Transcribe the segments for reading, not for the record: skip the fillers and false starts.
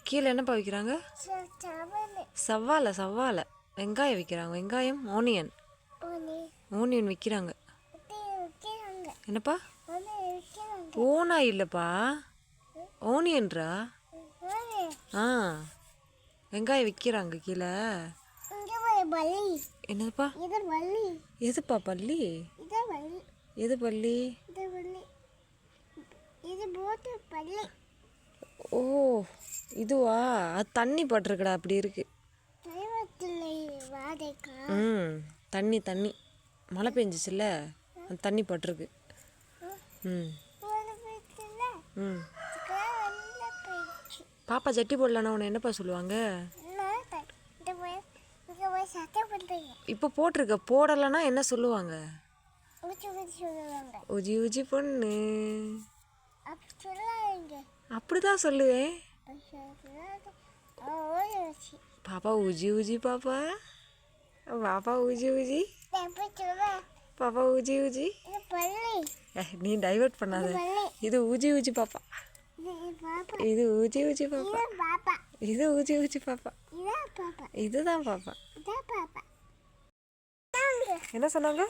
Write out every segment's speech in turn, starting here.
கீழே என்னப்பா விற்கிறாங்க? சவ்வாழை வெங்காயம் விற்கிறாங்க. வெங்காயம் ஓனியன் விற்கிறாங்க. என்னப்பா? ஓனா இல்லைப்பா, ஓனியன்றா. ஆ, வெங்காயம் விற்கிறாங்க கீழே. என்னதுப்பா? எதுப்பா பள்ளி? எது பள்ளி? ஓ, இதுவா? அது தண்ணி பட்டிருக்குடா, அப்படி இருக்கு. தண்ணி மழை பெஞ்சிச்சுல்ல, அந்த தண்ணி பட்டிருக்கு. பாப்பா ஜட்டி போடலன்னா உன்னை என்னப்பா சொல்லுவாங்க? இப்போ போட்டிருக்க, போடலைன்னா என்ன சொல்லுவாங்க? உஜி உஜி பொண்ணு அப்படிதான் சொல்லுவேன். பாப்பா உஜி உஜி பாப்பா உஜி உஜி பாப்பா உஜி உஜி. நீ டைவர்ட் பண்ணாத. இது ஊஜி ஊஜி பாப்பா, இது ஊஜி ஊஜி பாப்பா, இது ஊஜி ஊஜி பாப்பா, இதுதான் பாப்பா. என்ன சொன்னாங்க?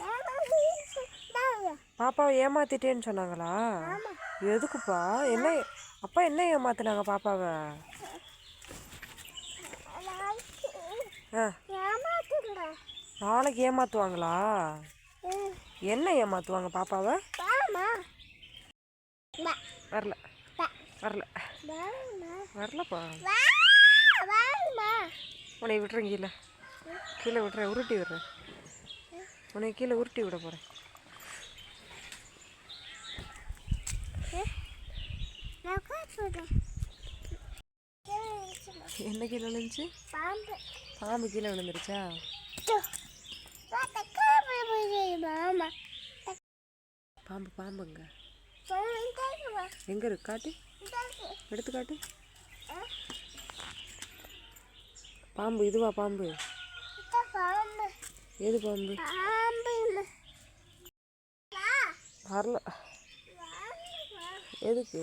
பாப்பாவை ஏமாத்திட்டேன்னு சொன்னாங்களா? எதுக்குப்பா? என்ன அப்பா என்ன ஏமாத்தினாங்க பாப்பாவை? நாளைக்கு ஏமாத்துவாங்களா? என்ன ஏமாத்துவாங்க பாப்பாவை? வரல வரல வரலப்பா. உன்னை விட்டுறேன், கீழே விட்டுறேன், உருட்டி விடுறேன். உன்னை கீழே உருட்டி விட போகிறேன். என்ன கீழே விழுந்துச்சு? பாம்பு கீழே விழுந்துருச்சா? பாம்புங்க எங்க இருக்கு? காட்டு, எடுத்து காட்டு. பாம்பு இதுவா? பாம்பு எது பாம்பு? வரல. எதுக்கு?